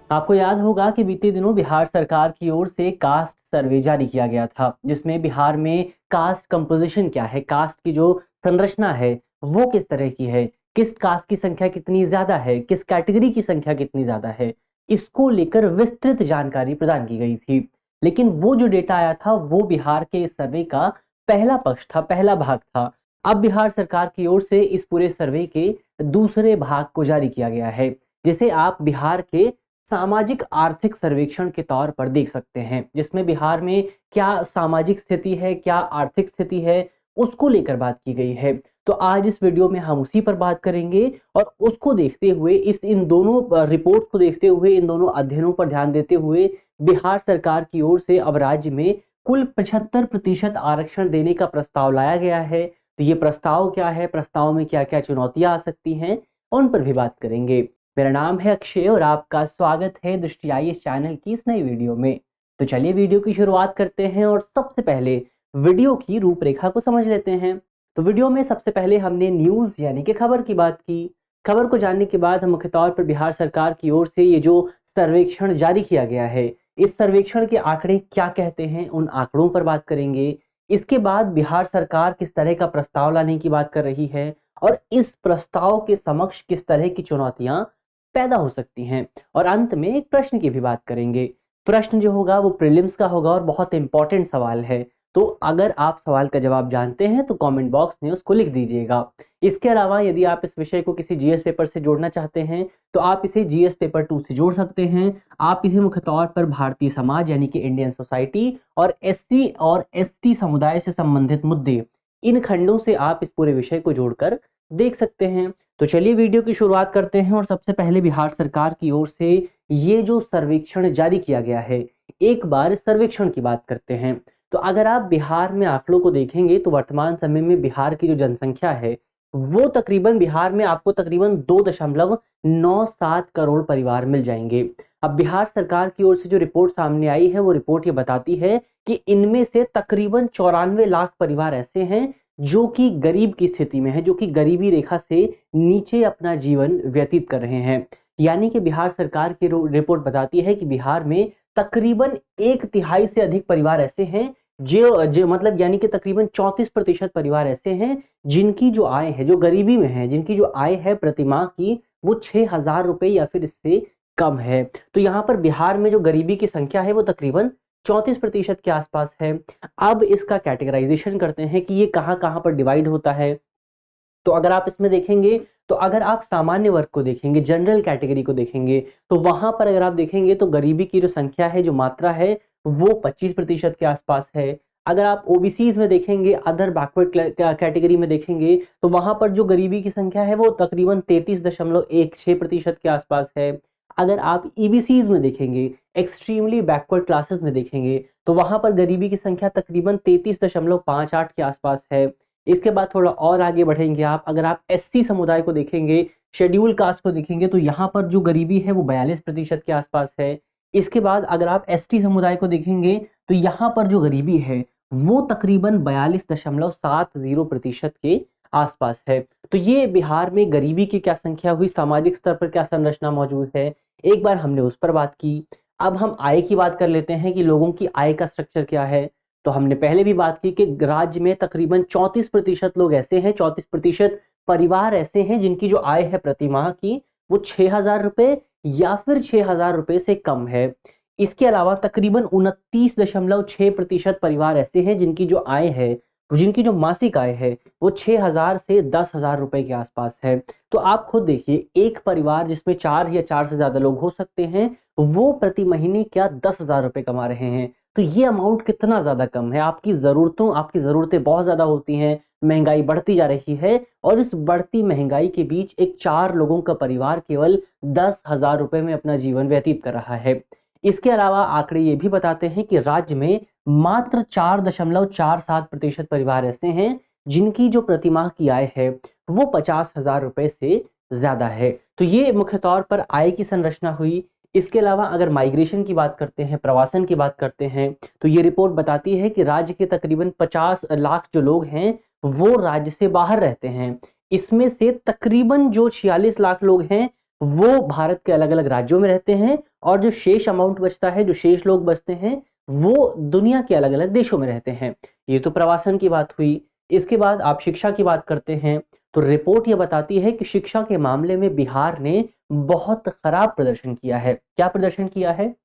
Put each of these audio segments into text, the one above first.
आपको याद होगा कि बीते दिनों बिहार सरकार की ओर से कास्ट सर्वे जारी किया गया था, जिसमें बिहार में कास्ट कंपोजिशन क्या है, कास्ट की जो संरचना है वो किस तरह की है, किस कास्ट की संख्या कितनी ज्यादा है, किस कैटेगरी की संख्या कितनी ज्यादा है, इसको लेकर विस्तृत जानकारी प्रदान की गई थी। लेकिन वो जो डेटा आया था वो बिहार के इस सर्वे का पहला पक्ष था, पहला भाग था। अब बिहार सरकार की ओर से इस पूरे सर्वे के दूसरे भाग को जारी किया गया है, जिसे आप बिहार के सामाजिक आर्थिक सर्वेक्षण के तौर पर देख सकते हैं, जिसमें बिहार में क्या सामाजिक स्थिति है, क्या आर्थिक स्थिति है, उसको लेकर बात की गई है। तो आज इस वीडियो में हम उसी पर बात करेंगे और उसको देखते हुए, इन दोनों रिपोर्ट को देखते हुए, इन दोनों अध्ययनों पर ध्यान देते हुए बिहार सरकार की ओर से अब राज्य में कुल 75% आरक्षण देने का प्रस्ताव लाया गया है। तो ये प्रस्ताव क्या है, प्रस्ताव में क्या क्या चुनौतियां आ सकती हैं, उन पर भी बात करेंगे। मेरा नाम है अक्षय और आपका स्वागत है दृष्टि आई इस चैनल की इस नई वीडियो में। तो चलिए वीडियो की शुरुआत करते हैं और सबसे पहले वीडियो की रूपरेखा को समझ लेते हैं। तो वीडियो में सबसे पहले हमने न्यूज यानी कि खबर की बात की। खबर को जानने के बाद हम मुख्य तौर पर बिहार सरकार की ओर से ये जो सर्वेक्षण जारी किया गया है, इस सर्वेक्षण के आंकड़े क्या कहते हैं, उन आंकड़ों पर बात करेंगे। इसके बाद बिहार सरकार किस तरह का प्रस्ताव लाने की बात कर रही है और इस प्रस्ताव के समक्ष किस तरह की चुनौतियां पैदा हो सकती हैं, और अंत में एक प्रश्न की भी बात करेंगे। प्रश्न जो होगा वो प्रीलिम्स का होगा और बहुत इंपॉर्टेंट सवाल है। तो अगर आप सवाल का जवाब जानते हैं तो कमेंट बॉक्स में उसको लिख दीजिएगा। इसके अलावा यदि आप इस विषय को किसी जीएस पेपर से जोड़ना चाहते हैं तो आप इसे जीएस पेपर 2 से जोड़ सकते हैं। आप इसे मुख्य तौर पर भारतीय समाज यानी कि इंडियन सोसाइटी और एससी और एसटी समुदाय से संबंधित मुद्दे, इन खंडों से आप इस पूरे विषय को जोड़कर देख सकते हैं। तो चलिए वीडियो की शुरुआत करते हैं और सबसे पहले बिहार सरकार की ओर से ये जो सर्वेक्षण जारी किया गया है, एक बार सर्वेक्षण की बात करते हैं। तो अगर आप बिहार में आंकड़ों को देखेंगे तो वर्तमान समय में बिहार की जो जनसंख्या है वो तकरीबन, बिहार में आपको तकरीबन 2.97 करोड़ परिवार मिल जाएंगे। अब बिहार सरकार की ओर से जो रिपोर्ट सामने आई है वो रिपोर्ट ये बताती है कि इनमें से तकरीबन 94 लाख परिवार ऐसे हैं जो कि गरीब की स्थिति में है, जो कि गरीबी रेखा से नीचे अपना जीवन व्यतीत कर रहे हैं। यानी कि बिहार सरकार की रिपोर्ट बताती है कि बिहार में तकरीबन 1/3 से अधिक परिवार ऐसे हैं जो मतलब यानी कि तकरीबन 34% परिवार ऐसे हैं जिनकी जो आय है, जो गरीबी में है, जिनकी जो आय है प्रतिमाह की वो 6,000 रुपए या फिर इससे कम है। तो यहाँ पर बिहार में जो गरीबी की संख्या है वो तकरीबन 34% के आसपास है। अब इसका कैटेगराइजेशन करते हैं कि ये कहाँ कहाँ पर डिवाइड होता है। तो अगर आप इसमें देखेंगे तो अगर आप सामान्य वर्ग को देखेंगे, जनरल कैटेगरी को देखेंगे, तो वहां पर अगर आप देखेंगे तो गरीबी की जो संख्या है, जो मात्रा है वो 25% के आसपास है। अगर आप ओबीसीज में देखेंगे, अदर बैकवर्ड कैटेगरी में देखेंगे, तो वहां पर जो गरीबी की संख्या है वो तकरीबन 33.16% के आसपास है। अगर आप ईबीसीज में देखेंगे, एक्सट्रीमली बैकवर्ड क्लासेस में देखेंगे, तो वहां पर गरीबी की संख्या तकरीबन 33.58 के आसपास है। इसके बाद थोड़ा और आगे बढ़ेंगे आप, अगर आप एससी समुदाय को देखेंगे, शेड्यूल कास्ट को देखेंगे, तो यहाँ पर जो गरीबी है वो 42% के आसपास है। इसके बाद अगर आप एसटी समुदाय को देखेंगे तो यहाँ पर जो गरीबी है वो तकरीबन 42.70% के आसपास है। तो ये बिहार में गरीबी की क्या संख्या हुई, सामाजिक स्तर पर क्या संरचना मौजूद है, एक बार हमने उस पर बात की। अब हम आय की बात कर लेते हैं कि लोगों की आय का स्ट्रक्चर क्या है। तो हमने पहले भी बात की कि राज्य में तकरीबन 34% लोग ऐसे हैं, 34% परिवार ऐसे हैं जिनकी जो आय है प्रति माह की वो 6,000 रुपए या फिर 6,000 रुपए से कम है। इसके अलावा तकरीबन 29.6% परिवार ऐसे हैं जिनकी जो आय है, जिनकी जो मासिक आय है वो 6,000 से 10,000 रुपए के आसपास है। तो आप खुद देखिए, एक परिवार जिसमें 4 या 4 से ज्यादा लोग हो सकते हैं वो प्रति महीने क्या 10,000 रुपए कमा रहे हैं। तो ये अमाउंट कितना ज्यादा कम है। आपकी जरूरतें बहुत ज्यादा होती हैं, महंगाई बढ़ती जा रही है और इस बढ़ती महंगाई के बीच एक 4 लोगों का परिवार केवल 10,000 रुपए में अपना जीवन व्यतीत कर रहा है। इसके अलावा आंकड़े ये भी बताते हैं कि राज्य में मात्र 4.47% परिवार ऐसे हैं जिनकी जो प्रतिमाह की आय है वो 50,000 रुपए से ज्यादा है। तो ये मुख्य तौर पर आय की संरचना हुई। इसके अलावा अगर माइग्रेशन की बात करते हैं, प्रवासन की बात करते हैं, तो ये रिपोर्ट बताती है कि राज्य के तकरीबन 50 लाख जो लोग हैं वो राज्य से बाहर रहते हैं। इसमें से तकरीबन जो 46 लाख लोग हैं वो भारत के अलग अलग राज्यों में रहते हैं, और जो शेष अमाउंट बचता है, जो शेष लोग बचते हैं, वो दुनिया के अलग अलग देशों में रहते हैं। ये तो प्रवासन की बात हुई। इसके बाद आप शिक्षा की बात करते हैं, तो रिपोर्ट ये बताती है कि शिक्षा के मामले में बिहार ने बहुत खराब प्रदर्शन किया है। क्या प्रदर्शन किया है?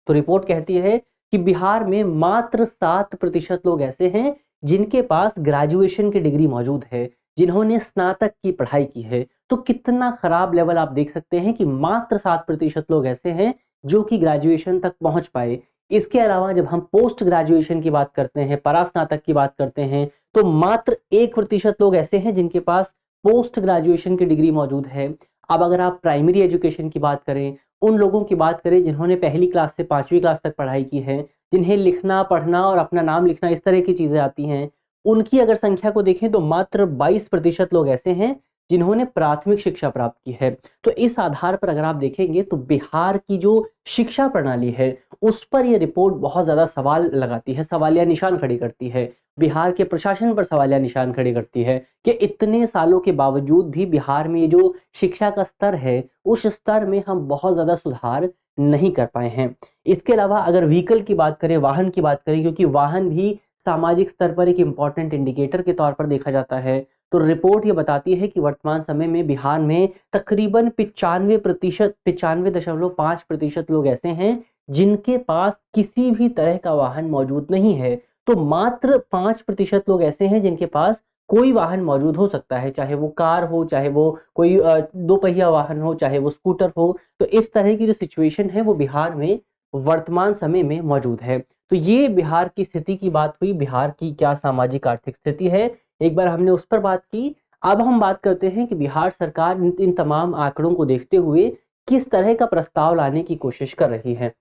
तो रिपोर्ट कहती है कि बिहार में मात्र 7% लोग ऐसे हैं जिनके पास ग्रेजुएशन की डिग्री मौजूद है, जिन्होंने स्नातक की पढ़ाई की है। तो कितना खराब लेवल आप देख सकते हैं कि मात्र 7% लोग ऐसे हैं जो कि ग्रेजुएशन तक पहुंच पाए। इसके अलावा जब हम पोस्ट ग्रेजुएशन की बात करते हैं, परास्नातक की बात करते हैं, तो मात्र 1% लोग ऐसे हैं जिनके पास पोस्ट ग्रेजुएशन की डिग्री मौजूद है। अब अगर आप प्राइमरी एजुकेशन की बात करें, उन लोगों की बात करें जिन्होंने पहली क्लास से 5वीं क्लास तक पढ़ाई की है, जिन्हें लिखना, पढ़ना और अपना नाम लिखना इस तरह की चीज़ें आती हैं, उनकी अगर संख्या को देखें तो मात्र 22% लोग ऐसे हैं जिन्होंने प्राथमिक शिक्षा प्राप्त की है। तो इस आधार पर अगर आप देखेंगे तो बिहार की जो शिक्षा प्रणाली है, उस पर ये रिपोर्ट बहुत ज़्यादा सवाल लगाती है, सवालिया निशान खड़े करती है। बिहार के प्रशासन पर सवालिया निशान खड़े करती है कि इतने सालों के बावजूद भी बिहार में ये जो शिक्षा का स्तर है, उस स्तर में हम बहुत ज़्यादा सुधार नहीं कर पाए हैं। इसके अलावा अगर व्हीकल की बात करें, वाहन की बात करें, क्योंकि वाहन भी सामाजिक स्तर पर एक इम्पॉर्टेंट इंडिकेटर के तौर पर देखा जाता है, तो रिपोर्ट ये बताती है कि वर्तमान समय में बिहार में तकरीबन 95.5% लोग ऐसे हैं जिनके पास किसी भी तरह का वाहन मौजूद नहीं है। तो मात्र 5% लोग ऐसे हैं जिनके पास कोई वाहन मौजूद हो सकता है, चाहे वो कार हो, चाहे वो कोई दो पहिया वाहन हो, चाहे वो स्कूटर हो। तो इस तरह की जो सिचुएशन है वो बिहार में वर्तमान समय में मौजूद है। तो ये बिहार की स्थिति की बात हुई, बिहार की क्या सामाजिक आर्थिक स्थिति है, एक बार हमने उस पर बात की। अब हम बात करते हैं कि बिहार सरकार इन तमाम आंकड़ों को देखते हुए किस तरह का प्रस्ताव लाने की कोशिश कर रही है।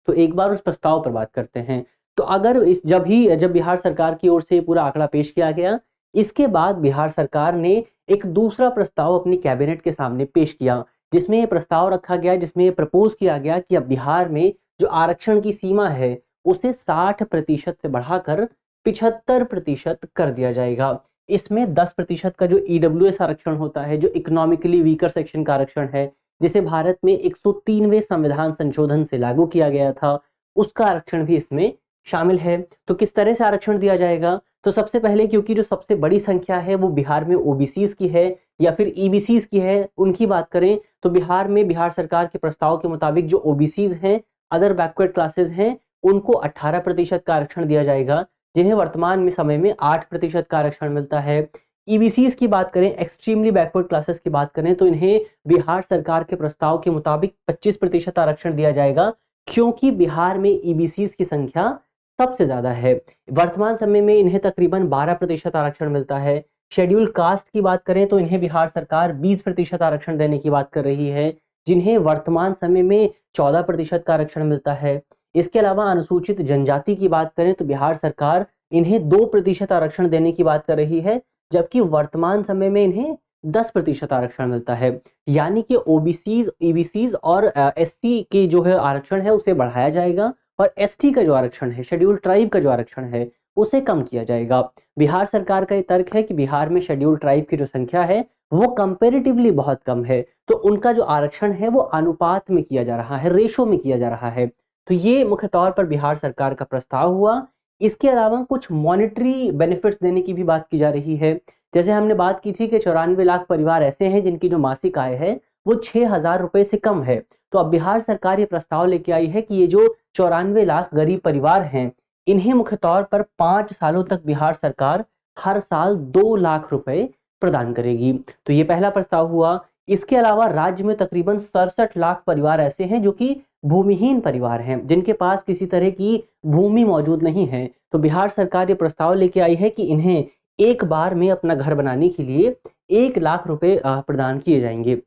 तो एक बार उस प्रस्ताव पर बात करते हैं। तो अगर जब बिहार सरकार की ओर से पूरा आंकड़ा पेश किया गया, इसके बाद बिहार सरकार ने एक दूसरा प्रस्ताव अपनी कैबिनेट के सामने पेश किया, जिसमें ये प्रस्ताव रखा गया, जिसमें ये प्रपोज किया गया कि अब बिहार में जो आरक्षण की सीमा है, उसे 60% से बढ़ाकर 75% कर दिया जाएगा। इसमें 10% का जो ईडब्ल्यूएस आरक्षण होता है, जो इकोनॉमिकली वीकर सेक्शन का आरक्षण है, जिसे भारत में 103वें संविधान संशोधन से लागू किया गया था, उसका आरक्षण भी इसमें शामिल है। तो किस तरह से आरक्षण दिया जाएगा? तो सबसे पहले, क्योंकि जो सबसे बड़ी संख्या है वो बिहार में ओबीसीज की है या फिर ईबीसीज की है, उनकी बात करें तो बिहार में बिहार सरकार के प्रस्ताव के मुताबिक जो ओबीसीज हैं, अदर बैकवर्ड क्लासेस हैं, उनको 18% का आरक्षण दिया जाएगा, जिन्हें वर्तमान में समय में 8% का आरक्षण मिलता है। ईबीसीज की बात करें, एक्सट्रीमली बैकवर्ड क्लासेस की बात करें, तो इन्हें बिहार सरकार के प्रस्ताव के मुताबिक 25% आरक्षण दिया जाएगा, क्योंकि बिहार में ईबीसीज की संख्या सबसे ज्यादा है। वर्तमान समय में इन्हें तकरीबन 12% आरक्षण मिलता है। शेड्यूल कास्ट की बात करें तो इन्हें बिहार सरकार 20% आरक्षण देने की बात कर रही है, जिन्हें वर्तमान समय में 14% का आरक्षण मिलता है। इसके अलावा अनुसूचित जनजाति की बात करें तो बिहार सरकार इन्हें 2% आरक्षण देने की बात कर रही है, जबकि वर्तमान समय में इन्हें 10% आरक्षण मिलता है। यानी कि ओबीसीज, ईबीसीज और एससी की जो है आरक्षण है उसे बढ़ाया जाएगा, और एसटी का जो आरक्षण है, शेड्यूल ट्राइब का जो आरक्षण है, उसे कम किया जाएगा। बिहार सरकार का ये तर्क है कि बिहार में शेड्यूल ट्राइब की जो संख्या है वो कंपेरेटिवली बहुत कम है, तो उनका जो आरक्षण है वो अनुपात में किया जा रहा है, रेशो में किया जा रहा है। तो ये मुख्य तौर पर बिहार सरकार का प्रस्ताव हुआ। इसके अलावा कुछ मॉनेटरी बेनिफिट्स देने की भी बात की जा रही है। जैसे हमने बात की थी कि 94 लाख परिवार ऐसे हैं जिनकी जो मासिक आय है वो 6,000 रुपए से कम है। तो अब बिहार सरकार ये प्रस्ताव लेके आई है कि ये जो 94 लाख गरीब परिवार हैं, इन्हें मुख्य तौर पर 5 सालों तक बिहार सरकार हर साल 2 लाख रुपए प्रदान करेगी। तो ये पहला प्रस्ताव हुआ। इसके अलावा राज्य में तकरीबन 67 लाख परिवार ऐसे हैं जो कि भूमिहीन परिवार हैं, जिनके पास किसी तरह की भूमि मौजूद नहीं है। तो बिहार सरकार ये प्रस्ताव लेके आई है कि इन्हें एक बार में अपना घर बनाने के लिए 1 लाख रुपए प्रदान किए जाएंगे।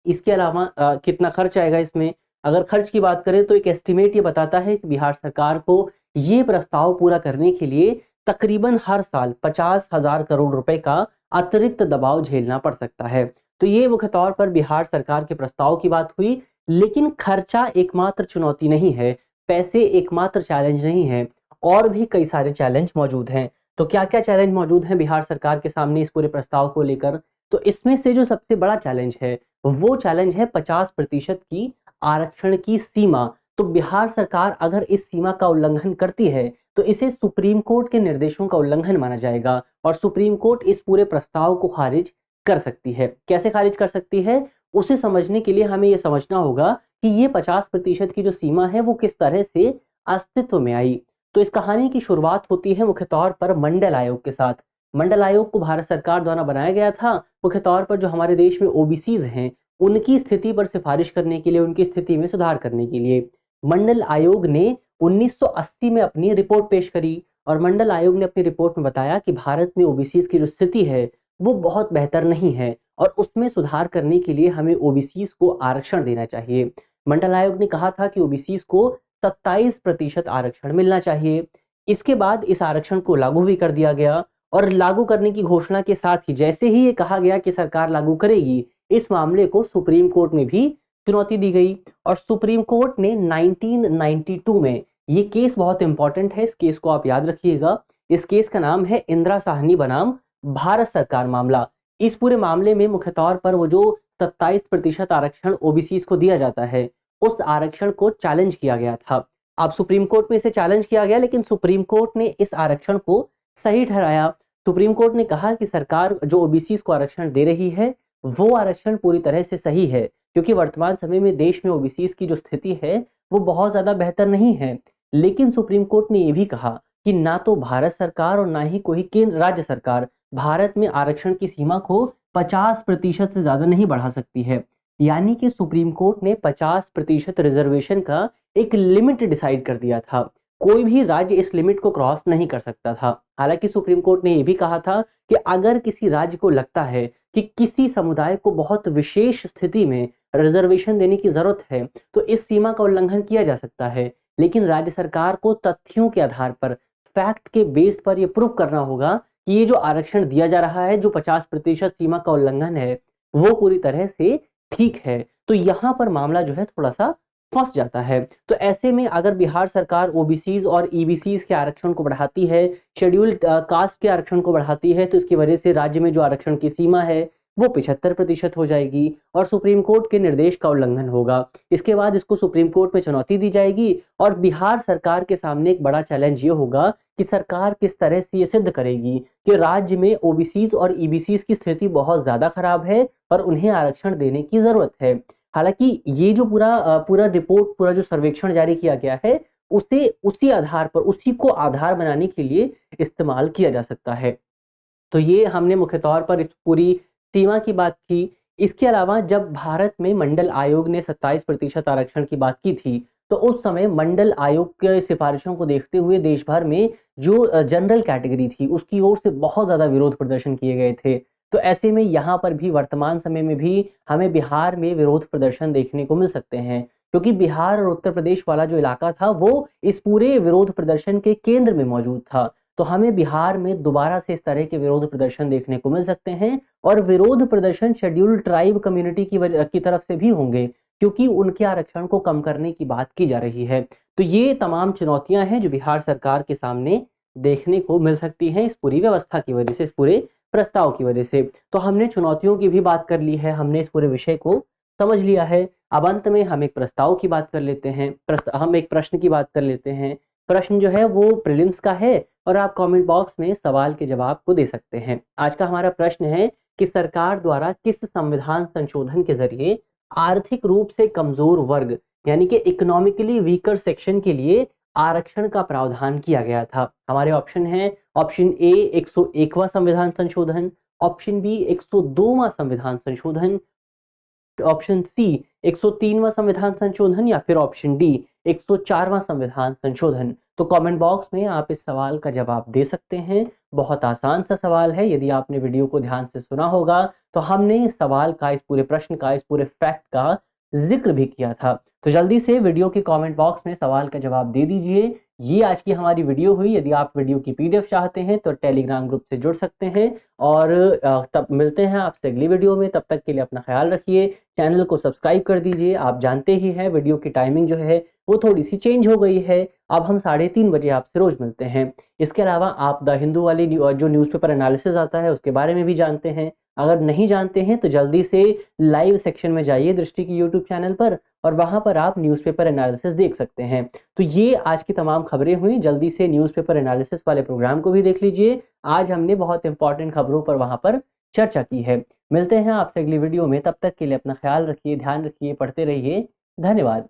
इसके अलावा कितना खर्च आएगा इसमें? अगर खर्च की बात करें तो एक एस्टिमेट ये बताता है कि बिहार सरकार को ये प्रस्ताव पूरा करने के लिए तकरीबन हर साल 50,000 करोड़ रुपए का अतिरिक्त दबाव झेलना पड़ सकता है। तो ये मुख्य तौर पर बिहार सरकार के प्रस्ताव की बात हुई। लेकिन खर्चा एकमात्र चुनौती नहीं है, पैसे एकमात्र चैलेंज नहीं है, और भी कई सारे चैलेंज मौजूद हैं। तो क्या क्या चैलेंज मौजूद हैं बिहार सरकार के सामने इस पूरे प्रस्ताव को लेकर? तो इसमें से जो सबसे बड़ा चैलेंज है वो चैलेंज है 50% की आरक्षण की सीमा। तो बिहार सरकार अगर इस सीमा का उल्लंघन करती है तो इसे सुप्रीम कोर्ट के निर्देशों का उल्लंघन माना जाएगा और सुप्रीम कोर्ट इस पूरे प्रस्ताव को खारिज कर सकती है। कैसे खारिज कर सकती है, उसे समझने के लिए हमें यह समझना होगा कि ये 50% की जो सीमा है वो किस तरह से अस्तित्व में आई। तो इस कहानी की शुरुआत होती है मुख्य तौर पर मंडल आयोग के साथ। मंडल आयोग को भारत सरकार द्वारा बनाया गया था मुख्य तौर पर जो हमारे देश में ओबीसीज हैं उनकी स्थिति पर सिफारिश करने के लिए, उनकी स्थिति में सुधार करने के लिए। मंडल आयोग ने 1980 में अपनी रिपोर्ट पेश करी और मंडल आयोग ने अपनी रिपोर्ट में बताया कि भारत में ओबीसीज की जो स्थिति है वो बहुत बेहतर नहीं है और उसमें सुधार करने के लिए हमें ओबीसीज को आरक्षण देना चाहिए। मंडल आयोग ने कहा था कि ओबीसीज को 27% आरक्षण मिलना चाहिए। इसके बाद इस आरक्षण को लागू भी कर दिया गया और लागू करने की घोषणा के साथ ही जैसे ही ये कहा गया कि सरकार लागू करेगी, इस मामले को सुप्रीम कोर्ट में भी चुनौती दी गई और सुप्रीम कोर्ट ने 1992 में, ये केस बहुत इंपॉर्टेंट है, इस केस को आप याद रखिएगा, इस केस का नाम है इंदिरा साहनी बनाम भारत सरकार मामला। इस पूरे मामले में मुख्य तौर पर वो जो 27% आरक्षण ओबीसी को दिया जाता है उस आरक्षण को चैलेंज किया गया था। अब सुप्रीम कोर्ट में इसे चैलेंज किया गया लेकिन सुप्रीम कोर्ट ने इस आरक्षण को सही ठहराया। सुप्रीम कोर्ट ने कहा कि सरकार जो ओबीसी को आरक्षण दे रही है वो आरक्षण पूरी तरह से सही है क्योंकि वर्तमान समय में देश में ओबीसी की जो स्थिति है वो बहुत ज्यादा बेहतर नहीं है। लेकिन सुप्रीम कोर्ट ने यह भी कहा कि ना तो भारत सरकार और ना ही कोई केंद्र राज्य सरकार भारत में आरक्षण की सीमा को 50% से ज्यादा नहीं बढ़ा सकती है। यानी कि सुप्रीम कोर्ट ने 50% रिजर्वेशन का एक लिमिट डिसाइड कर दिया था। कोई भी राज्य इस लिमिट को क्रॉस नहीं कर सकता था। हालांकि सुप्रीम कोर्ट ने यह भी कहा था कि अगर किसी राज्य को लगता है कि किसी समुदाय को बहुत विशेष स्थिति में रिजर्वेशन देने की जरूरत है तो इस सीमा का उल्लंघन किया जा सकता है, लेकिन राज्य सरकार को तथ्यों के आधार पर, फैक्ट के बेस पर यह प्रूव करना होगा कि ये जो आरक्षण दिया जा रहा है, जो 50% सीमा का उल्लंघन है, वो पूरी तरह से ठीक है। तो यहां पर मामला जो है थोड़ा सा फंस जाता है। तो ऐसे में अगर बिहार सरकार ओबीसीज और ईबीसीज के आरक्षण को बढ़ाती है, शेड्यूल्ड कास्ट के आरक्षण को बढ़ाती है, तो इसकी वजह से राज्य में जो आरक्षण की सीमा है वो 75% हो जाएगी और सुप्रीम कोर्ट के निर्देश का उल्लंघन होगा। इसके बाद इसको सुप्रीम कोर्ट में चुनौती दी जाएगी और बिहार सरकार के सामने एक बड़ा चैलेंज ये होगा कि सरकार किस तरह से ये सिद्ध करेगी कि राज्य में ओबीसीज और ईबीसीज की स्थिति बहुत ज्यादा खराब है और उन्हें आरक्षण देने की जरूरत है। हालांकि ये जो पूरा रिपोर्ट, पूरा जो सर्वेक्षण जारी किया गया है उसे उसी आधार पर, उसी को आधार बनाने के लिए इस्तेमाल किया जा सकता है। तो ये हमने मुख्य तौर पर इस पूरी सीमा की बात की। इसके अलावा जब भारत में मंडल आयोग ने 27% आरक्षण की बात की थी तो उस समय मंडल आयोग के सिफारिशों को देखते हुए देश भर में जो जनरल कैटेगरी थी उसकी ओर से बहुत ज्यादा विरोध प्रदर्शन किए गए थे। तो ऐसे में यहाँ पर भी वर्तमान समय में भी हमें बिहार में विरोध प्रदर्शन देखने को मिल सकते हैं क्योंकि बिहार और उत्तर प्रदेश वाला जो इलाका था वो इस पूरे विरोध प्रदर्शन के केंद्र में मौजूद था। तो हमें बिहार में दोबारा से इस तरह के विरोध प्रदर्शन देखने को मिल सकते हैं और विरोध प्रदर्शन शेड्यूल्ड ट्राइब कम्युनिटी की तरफ से भी होंगे क्योंकि उनके आरक्षण को कम करने की बात की जा रही है। तो ये तमाम चुनौतियां हैं जो बिहार सरकार के सामने देखने को मिल सकती हैं इस पूरी व्यवस्था की वजह से, इस पूरे प्रस्ताव की वजह से। तो हमने चुनौतियों की भी बात कर ली है, हमने इस पूरे विषय को समझ लिया है। अब अंत में हम एक प्रस्ताव की बात कर लेते हैं, हम एक प्रश्न की बात कर लेते हैं। प्रश्न जो है वो प्रीलिम्स का है और आप कमेंट बॉक्स में सवाल के जवाब को दे सकते हैं। आज का हमारा प्रश्न है कि सरकार द्वारा किस संविधान संशोधन के जरिए आर्थिक रूप से कमजोर वर्ग यानी कि इकोनॉमिकली वीकर सेक्शन के लिए आरक्षण का प्रावधान किया गया था। हमारे ऑप्शन है, ऑप्शन ए 101वां संविधान संशोधन, ऑप्शन बी 102वां संविधान संशोधन, ऑप्शन सी 103वां संविधान संशोधन या फिर ऑप्शन डी 104वां संविधान संशोधन। तो कमेंट बॉक्स में आप इस सवाल का जवाब दे सकते हैं। बहुत आसान सा सवाल है, यदि आपने वीडियो को ध्यान से सुना होगा तो हमने इस सवाल का, इस पूरे प्रश्न का, इस पूरे फैक्ट का जिक्र भी किया था। तो जल्दी से वीडियो के कमेंट बॉक्स में सवाल का जवाब दे दीजिए। ये आज की हमारी वीडियो हुई। यदि आप वीडियो की पीडीएफ चाहते हैं तो टेलीग्राम ग्रुप से जुड़ सकते हैं और तब मिलते हैं आपसे अगली वीडियो में। तब तक के लिए अपना ख्याल रखिए, चैनल को सब्सक्राइब कर दीजिए। आप जानते ही हैं वीडियो की टाइमिंग जो है वो थोड़ी सी चेंज हो गई है, अब हम 3:30 बजे आपसे रोज मिलते हैं। इसके अलावा आप द हिंदू वाली जो न्यूज़पेपर एनालिसिस आता है उसके बारे में भी जानते हैं। अगर नहीं जानते हैं तो जल्दी से लाइव सेक्शन में जाइए दृष्टि की यूट्यूब चैनल पर, और वहां पर आप न्यूज़पेपर एनालिसिस देख सकते हैं। तो ये आज की तमाम खबरें हुई, जल्दी से न्यूज़पेपर एनालिसिस वाले प्रोग्राम को भी देख लीजिए। आज हमने बहुत इंपॉर्टेंट खबरों पर वहां पर चर्चा की है। मिलते हैं आपसे अगली वीडियो में, तब तक के लिए अपना ख्याल रखिए, ध्यान रखिए, पढ़ते रहिए। धन्यवाद।